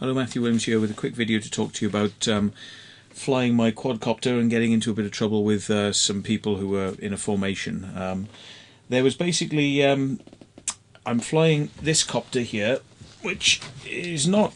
Hello, Matthew Williams here with a quick video to talk to you about flying my quadcopter and getting into a bit of trouble with some people who were in a formation. There was basically, I'm flying this copter here, which is not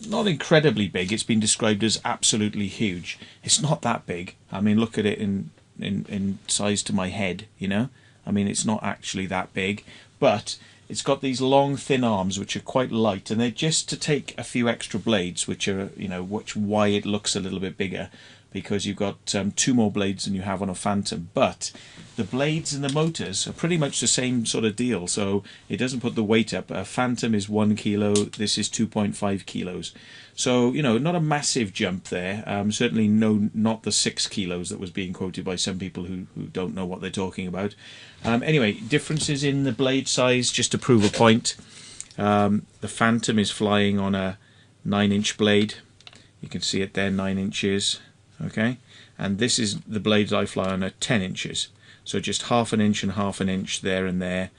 incredibly big. It's been described as absolutely huge. It's not that big. I mean, look at it in size to my head, you know. I mean, it's not actually that big, but it's got these long thin arms which are quite light, and they're just to take a few extra blades, which are, you know, why it looks a little bit bigger, because you've got 2 more blades than you have on a Phantom. But the blades and the motors are pretty much the same sort of deal, so it doesn't put the weight up. A Phantom is 1 kilo, this is 2.5 kilos. So, you know, not a massive jump there. Certainly not the 6 kilos that was being quoted by some people who don't know what they're talking about. Anyway, differences in the blade size, just to prove a point. The Phantom is flying on a 9-inch blade. You can see it there, 9 inches. Okay, and this is the blades I fly on are 10 inches. So just half an inch and half an inch there and there,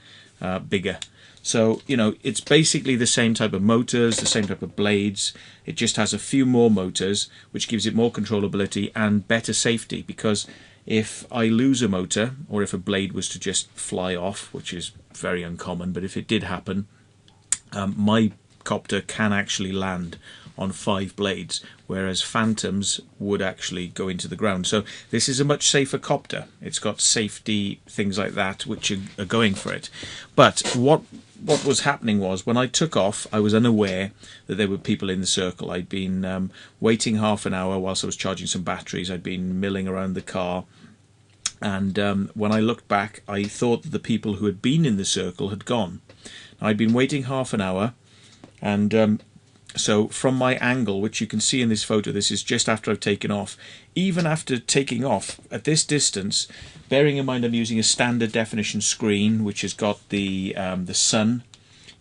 bigger. So, you know, it's basically the same type of motors, the same type of blades. It just has a few more motors, which gives it more controllability and better safety, because if I lose a motor, or if a blade was to just fly off, which is very uncommon, but if it did happen, my copter can actually land on 5 blades, whereas Phantoms would actually go into the ground. So this is a much safer copter. It's got safety things like that which are going for it. But what was happening was, when I took off, I was unaware that there were people in the circle. I'd been waiting half an hour whilst I was charging some batteries. I'd been milling around the car, and when I looked back, I thought that the people who had been in the circle had gone. I'd been waiting half an hour, and so from my angle, which you can see in this photo, this is just after I've taken off. Even after taking off at this distance, bearing in mind I'm using a standard definition screen, which has got the sun,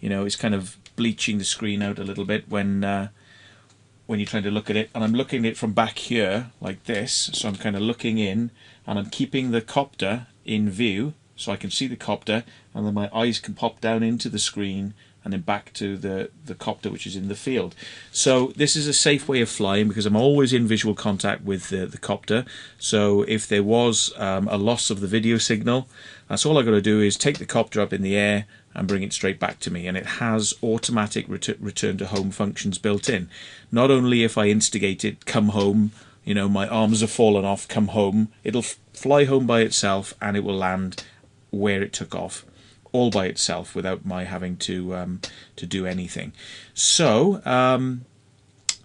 you know, it's kind of bleaching the screen out a little bit when you're trying to look at it. And I'm looking at it from back here like this, so I'm kind of looking in, and I'm keeping the copter in view, so I can see the copter, and then my eyes can pop down into the screen and then back to the copter, which is in the field. So this is a safe way of flying, because I'm always in visual contact with the copter. So if there was a loss of the video signal, that's all I've got to do is take the copter up in the air and bring it straight back to me, and it has automatic return to home functions built in. Not only if I instigate it, come home, you know, my arms have fallen off, come home, it'll fly home by itself, and it will land where it took off, all by itself, without my having to do anything. So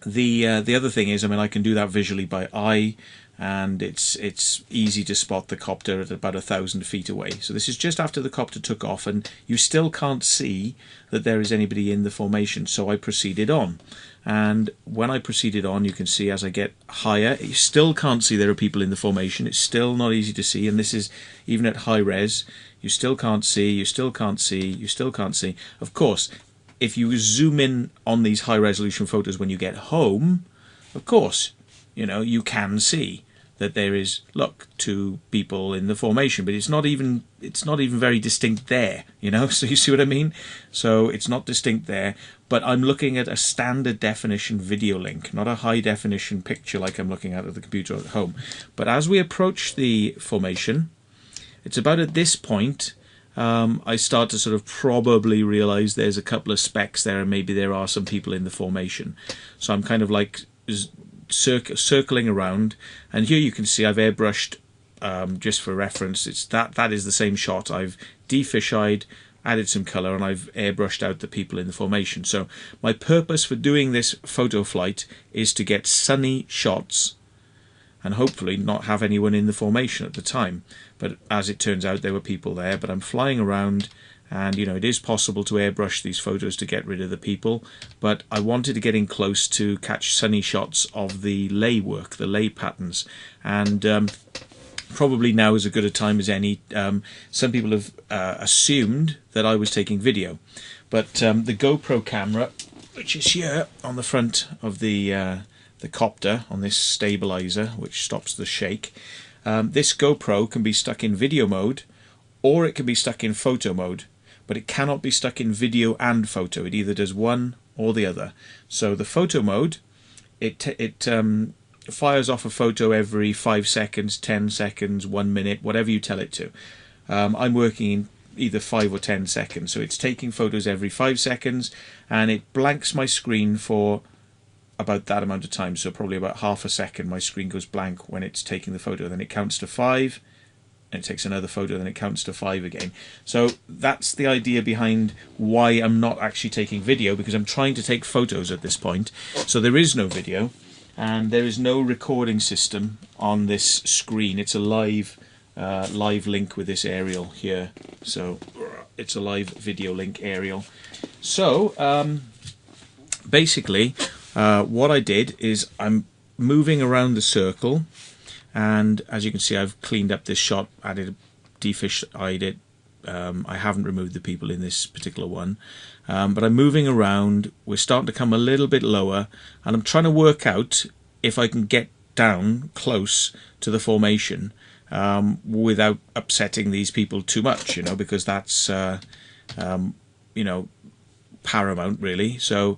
the other thing is, I mean, I can do that visually by eye, and it's easy to spot the copter at about 1,000 feet away. So this is just after the copter took off, and you still can't see that there is anybody in the formation. So I proceeded on, and when I proceeded on, you can see as I get higher, you still can't see there are people in the formation. It's still not easy to see, and this is even at high res. You still can't see, you still can't see, you still can't see. Of course, if you zoom in on these high resolution photos when you get home, of course, you know, you can see that there is, look, 2 people in the formation, but it's not even very distinct there, you know. So you see what I mean? So it's not distinct there, but I'm looking at a standard definition video link, not a high definition picture like I'm looking at the computer at home. But as we approach the formation, it's about at this point I start to sort of probably realize there's a couple of specks there, and maybe there are some people in the formation. So I'm kind of like circling around, and here you can see I've airbrushed, just for reference, it's that is the same shot. I've defisheyed, added some color, and I've airbrushed out the people in the formation. So my purpose for doing this photo flight is to get sunny shots and hopefully not have anyone in the formation at the time. But as it turns out, there were people there. But I'm flying around, and you know, it is possible to airbrush these photos to get rid of the people, but I wanted to get in close to catch sunny shots of the lay work, the lay patterns. And probably now is as good a time as any. Some people have assumed that I was taking video, but the GoPro camera, which is here on the front of the copter, on this stabilizer which stops the shake, this GoPro can be stuck in video mode, or it can be stuck in photo mode, but it cannot be stuck in video and photo. It either does one or the other. So the photo mode, it fires off a photo every 5 seconds, 10 seconds, 1 minute, whatever you tell it to. I'm working in either 5 or 10 seconds, so it's taking photos every 5 seconds, and it blanks my screen for about that amount of time. So probably about half a second my screen goes blank when it's taking the photo. Then it counts to 5, and it takes another photo, then it counts to 5 again. So that's the idea behind why I'm not actually taking video, because I'm trying to take photos at this point. So there is no video, and there is no recording system on this screen. It's a live link with this aerial here. So it's a live video link aerial. So basically what I did is I'm moving around the circle, and as you can see, I've cleaned up this shot, added, defished-eyed it. I haven't removed the people in this particular one, but I'm moving around. We're starting to come a little bit lower, and I'm trying to work out if I can get down close to the formation without upsetting these people too much, you know, because that's you know, paramount really. So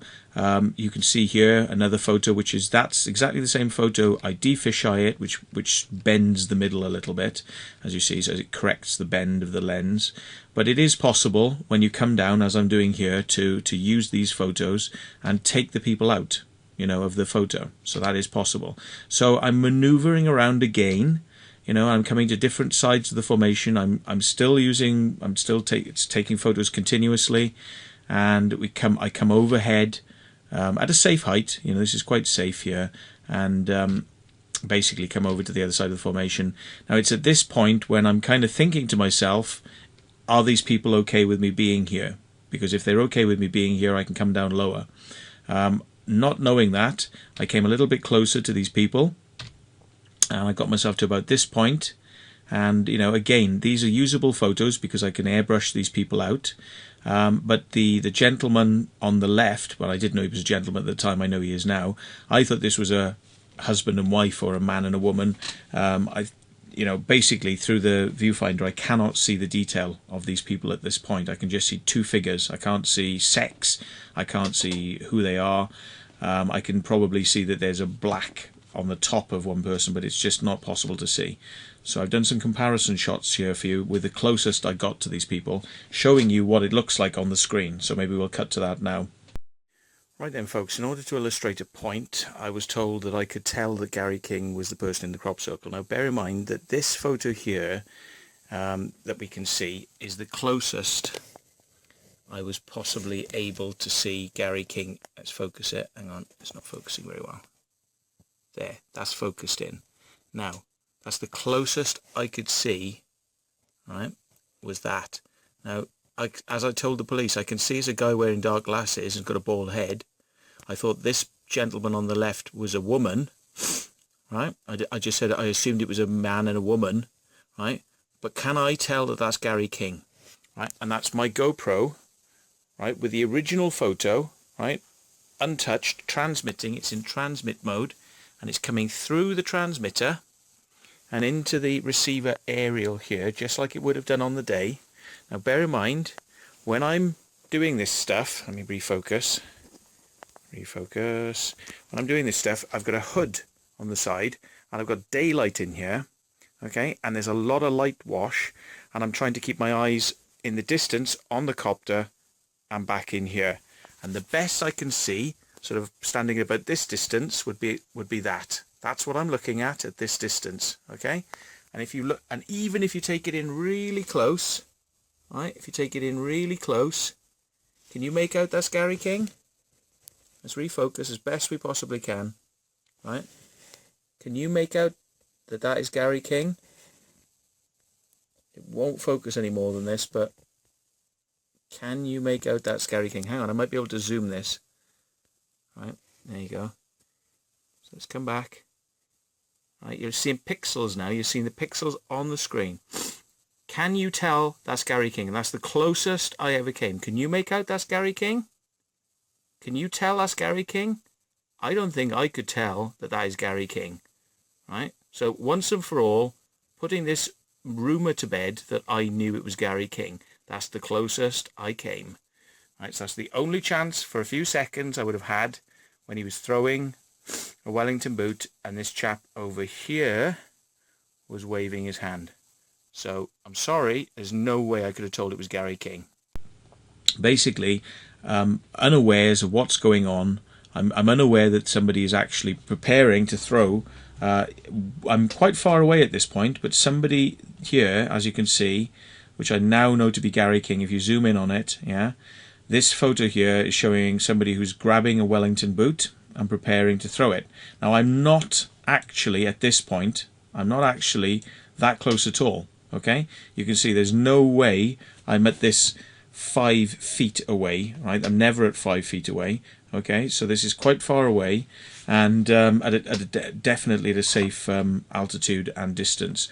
you can see here another photo, which is, that's exactly the same photo. I defisheye it, which bends the middle a little bit, as you see, so it corrects the bend of the lens. But it is possible when you come down, as I'm doing here, to use these photos and take the people out, you know, of the photo. So that is possible. So I'm maneuvering around again. You know, I'm coming to different sides of the formation. It's taking photos continuously, and I come overhead at a safe height. You know, this is quite safe here, and basically come over to the other side of the formation. Now it's at this point when I'm kind of thinking to myself, are these people okay with me being here? Because if they're okay with me being here, I can come down lower. Not knowing that, I came a little bit closer to these people, and I got myself to about this point. And, you know, again, these are usable photos because I can airbrush these people out. But the gentleman on the left, well, I didn't know he was a gentleman at the time, I know he is now. I thought this was a husband and wife, or a man and a woman. You know, basically through the viewfinder, I cannot see the detail of these people at this point. I can just see two figures. I can't see sex. I can't see who they are. I can probably see that there's a black on the top of one person, but it's just not possible to see. So I've done some comparison shots here for you with the closest I got to these people, showing you what it looks like on the screen. So maybe we'll cut to that now. Right then, folks, in order to illustrate a point, I was told that I could tell that Gary King was the person in the crop circle. Now bear in mind that this photo here that we can see is the closest I was possibly able to see Gary King. Let's focus it. Hang on, it's not focusing very well. There, that's focused in. Now, that's the closest I could see, right, was that. Now, as I told the police, I can see as a guy wearing dark glasses and got a bald head. I thought this gentleman on the left was a woman, right? I just said I assumed it was a man and a woman, right? But can I tell that that's Gary King, right? And that's my GoPro, right, with the original photo, right, untouched, transmitting. It's in transmit mode, and it's coming through the transmitter and into the receiver aerial here, just like it would have done on the day. Now bear in mind, when I'm doing this stuff, let me refocus. When I'm doing this stuff, I've got a hood on the side, and I've got daylight in here, okay, and there's a lot of light wash, and I'm trying to keep my eyes in the distance on the copter and back in here. And the best I can see, sort of standing about this distance, would be that. That's what I'm looking at this distance, okay? And if you look, and even if you take it in really close, right? If you take it in really close, can you make out that's Gary King? Let's refocus as best we possibly can, right? Can you make out that that is Gary King? It won't focus any more than this, but can you make out that's Gary King? Hang on, I might be able to zoom this. Right, there you go. So let's come back. Right, you're seeing pixels now. You're seeing the pixels on the screen. Can you tell that's Gary King? And that's the closest I ever came. Can you make out that's Gary King? Can you tell that's Gary King? I don't think I could tell that that is Gary King. Right? So once and for all, putting this rumour to bed that I knew it was Gary King. That's the closest I came. Right, so that's the only chance for a few seconds I would have had when he was throwing a Wellington boot, and this chap over here was waving his hand. So I'm sorry, there's no way I could have told it was Gary King. Basically, unawares of what's going on. I'm unaware that somebody is actually preparing to throw. I'm quite far away at this point, but somebody here, as you can see, which I now know to be Gary King, if you zoom in on it, yeah, this photo here is showing somebody who's grabbing a Wellington boot and preparing to throw it. Now, I'm not actually, at this point, I'm not actually that close at all, okay? You can see there's no way I'm at this 5 feet away, right? I'm never at 5 feet away, okay? So this is quite far away, and definitely at a safe altitude and distance,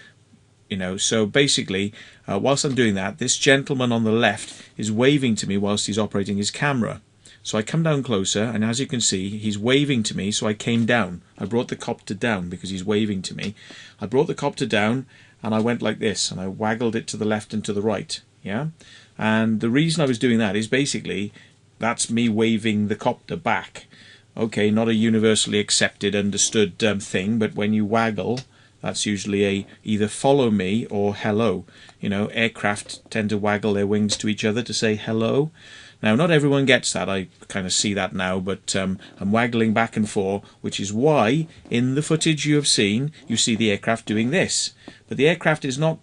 you know. So basically, whilst I'm doing that, this gentleman on the left is waving to me whilst he's operating his camera. So I come down closer, and as you can see, he's waving to me, so I came down. I brought the copter down because he's waving to me. I brought the copter down, and I went like this, and I waggled it to the left and to the right, yeah? And the reason I was doing that is basically, that's me waving the copter back. Okay, not a universally accepted, understood thing, but when you waggle, that's usually a either follow me or hello. You know, aircraft tend to waggle their wings to each other to say hello. Now, not everyone gets that. I kind of see that now, but I'm waggling back and forth, which is why in the footage you have seen, you see the aircraft doing this. But the aircraft is not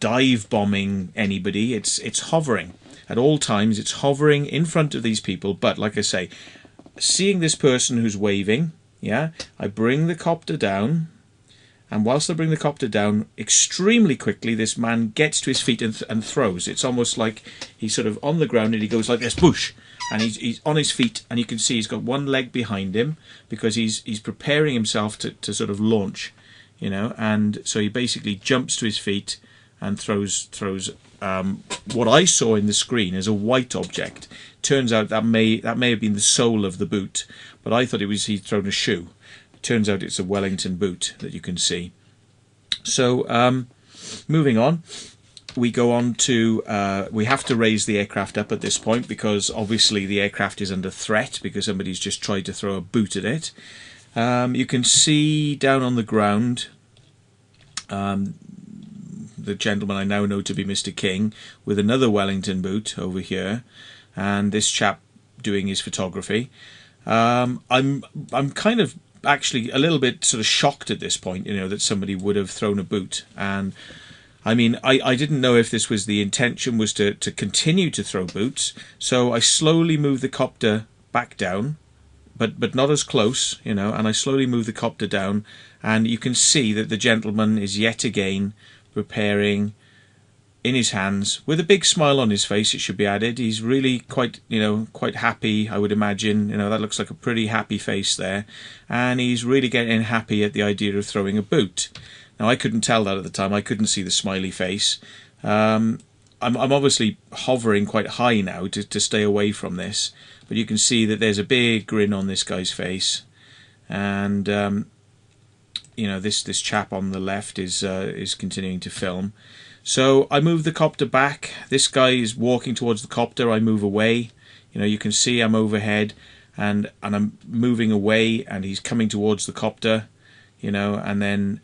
dive bombing anybody. It's hovering. At all times, it's hovering in front of these people. But like I say, seeing this person who's waving, yeah, I bring the copter down. And whilst I bring the copter down, extremely quickly, this man gets to his feet and throws. It's almost like he's sort of on the ground and he goes like this, whoosh, and he's on his feet, and you can see he's got one leg behind him because he's preparing himself to sort of launch, you know. And so he basically jumps to his feet and throws what I saw in the screen as a white object. Turns out that may have been the sole of the boot, but I thought he'd thrown a shoe. Turns out it's a Wellington boot that you can see. So moving on, we go on to we have to raise the aircraft up at this point because obviously the aircraft is under threat because somebody's just tried to throw a boot at it. You can see down on the ground the gentleman I now know to be Mr. King with another Wellington boot over here, and this chap doing his photography. I'm kind of actually a little bit sort of shocked at this point, you know, that somebody would have thrown a boot. And I mean, I didn't know if this was the intention was to continue to throw boots, so I slowly moved the copter back down, but not as close, you know, and I slowly moved the copter down, and you can see that the gentleman is yet again preparing in his hands with a big smile on his face, it should be added. He's really quite happy, I would imagine. You know, that looks like a pretty happy face there, and he's really getting happy at the idea of throwing a boot. Now, I couldn't tell that at the time. I couldn't see the smiley face. I'm obviously hovering quite high now to stay away from this, but you can see that there's a big grin on this guy's face, and you know, this chap on the left is continuing to film. So I move the copter back. This guy is walking towards the copter. I move away. You know, you can see I'm overhead, and I'm moving away, and he's coming towards the copter. You know, and then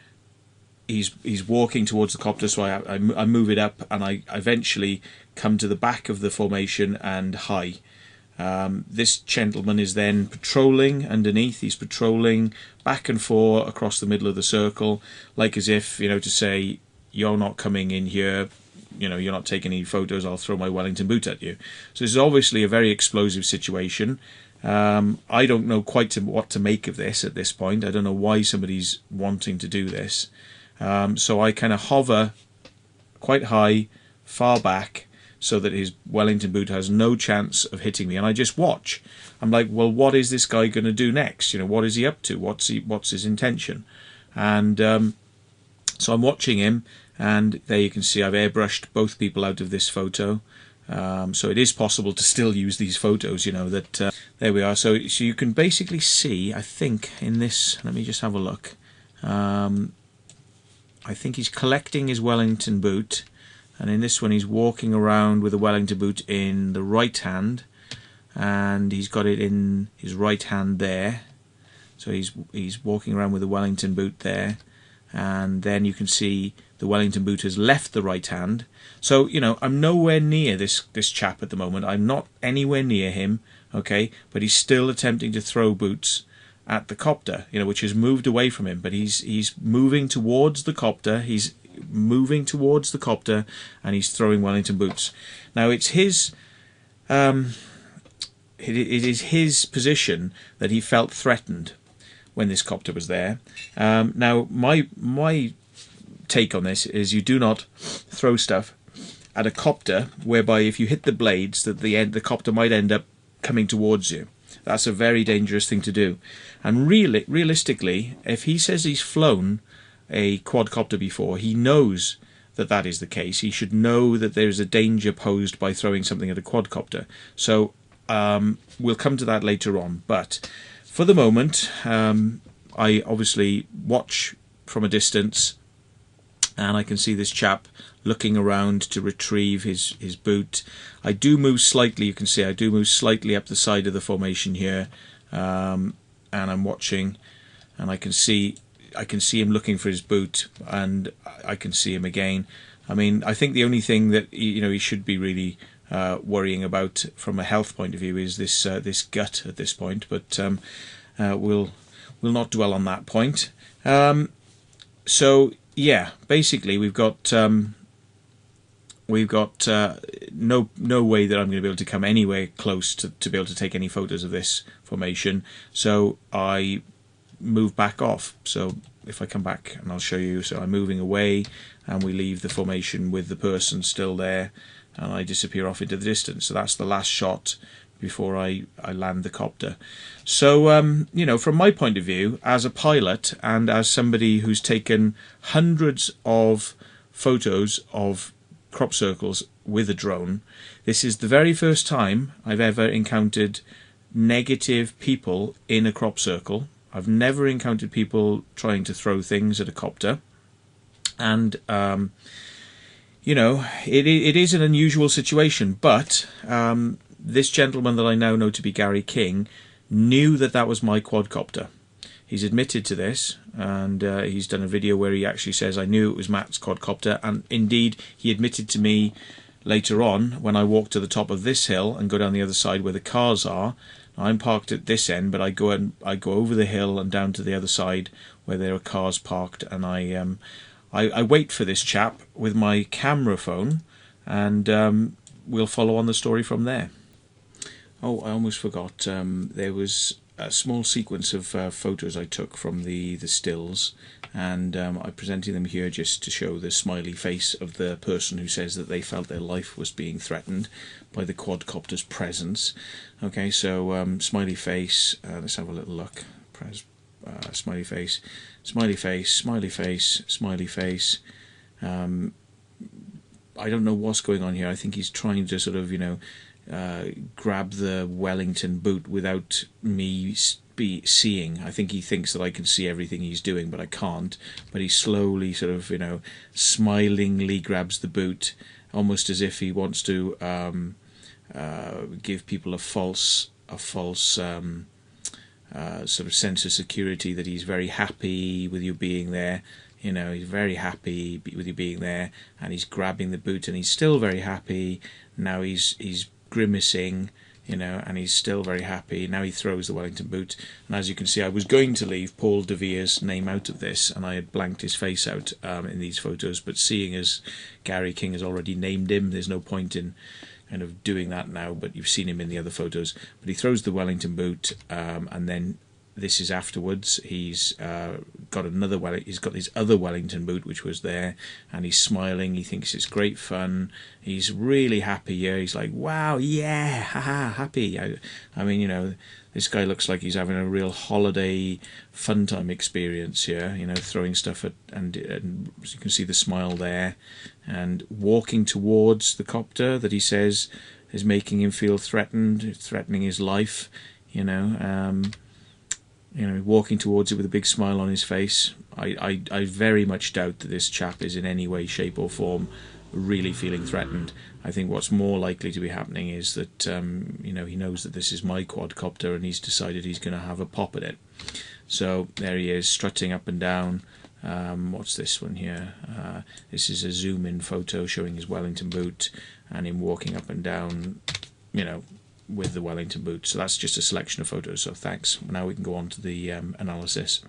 he's walking towards the copter. So I move it up, and I eventually come to the back of the formation and high. This gentleman is then patrolling underneath. He's patrolling back and forth across the middle of the circle, like as if, you know, to say, you're not coming in here, you know, you're not taking any photos, I'll throw my Wellington boot at you. So this is obviously a very explosive situation. I don't know quite what to make of this at this point. I don't know why somebody's wanting to do this. So I kind of hover quite high, far back, so that his Wellington boot has no chance of hitting me, and I just watch. I'm like, well, what is this guy going to do next? You know, what is he up to? What's his intention? And so I'm watching him, and there you can see I've airbrushed both people out of this photo. So it is possible to still use these photos, you know, that there we are. So you can basically see, I think in this, let me just have a look. I think he's collecting his Wellington boot, and in this one he's walking around with a Wellington boot in the right hand, and he's got it in his right hand there. So he's walking around with a Wellington boot there, and then you can see the Wellington boot has left the right hand. So, you know, I'm nowhere near this chap at the moment. I'm not anywhere near him, okay? But he's still attempting to throw boots at the copter, you know, which has moved away from him. But he's moving towards the copter. He's moving towards the copter, and he's throwing Wellington boots. Now, it's his... it is his position that he felt threatened when this copter was there. Now, my take on this is you do not throw stuff at a copter whereby if you hit the blades that the copter might end up coming towards you. That's a very dangerous thing to do. And realistically, if he says he's flown a quadcopter before, he knows that that is the case. He should know that there's a danger posed by throwing something at a quadcopter. So we'll come to that later on. But for the moment, I obviously watch from a distance, and I can see this chap looking around to retrieve his boot. I do move slightly, you can see I do move slightly up the side of the formation here, and I'm watching, and I can see him looking for his boot, and I can see him again. I mean, I think the only thing that he should be really worrying about from a health point of view is this gut at this point, but we'll not dwell on that point. So yeah, basically we've got no way that I'm going to be able to come anywhere close to be able to take any photos of this formation, so I move back off. So if I come back, and I'll show you, so I'm moving away and we leave the formation with the person still there, and I disappear off into the distance. So that's the last shot before I land the copter. So from my point of view as a pilot and as somebody who's taken hundreds of photos of crop circles with a drone, this is the very first time I've ever encountered negative people in a crop circle. I've never encountered people trying to throw things at a copter, and it is an unusual situation, but this gentleman that I now know to be Gary King knew that was my quadcopter. He's admitted to this, and he's done a video where he actually says, I knew it was Matt's quadcopter, and indeed he admitted to me later on when I walk to the top of this hill and go down the other side where the cars are. I'm parked at this end, but I go over the hill and down to the other side where there are cars parked, and I wait for this chap with my camera phone, and we'll follow on the story from there. Oh, I almost forgot. There was a small sequence of photos I took from the stills, and I'm presenting them here just to show the smiley face of the person who says that they felt their life was being threatened by the quadcopter's presence. Okay, so smiley face. Let's have a little look. Smiley face, smiley face, smiley face, smiley face. I don't know what's going on here. I think he's trying to sort of, grab the Wellington boot without me seeing. I think he thinks that I can see everything he's doing, but I can't. But he slowly sort of, smilingly grabs the boot, almost as if he wants to give people a false sort of sense of security that he's very happy with you being there. He's very happy with you being there, and he's grabbing the boot, and he's still very happy. Now he's grimacing, and he's still very happy. Now he throws the Wellington boot, and as you can see, I was going to leave Paul de Vere's name out of this, and I had blanked his face out in these photos, but seeing as Gary King has already named him, there's no point in kind of doing that now, but you've seen him in the other photos. But he throws the Wellington boot, and then this is afterwards. He's got he's got his other Wellington boot, which was there, and he's smiling. He thinks it's great fun. He's really happy here. He's like, wow, yeah, haha, happy. I mean, this guy looks like he's having a real holiday fun time experience here, throwing stuff at, and as you can see the smile there, and walking towards the copter that he says is making him feel threatened, threatening his life, walking towards it with a big smile on his face. I very much doubt that this chap is in any way, shape or form really feeling threatened. I think what's more likely to be happening is that you know, he knows that this is my quadcopter and he's decided he's going to have a pop at it. So there he is, strutting up and down. What's this one here? This is a zoom-in photo showing his Wellington boot and him walking up and down, you know, with the Wellington boot. So that's just a selection of photos, so thanks. Now we can go on to the analysis.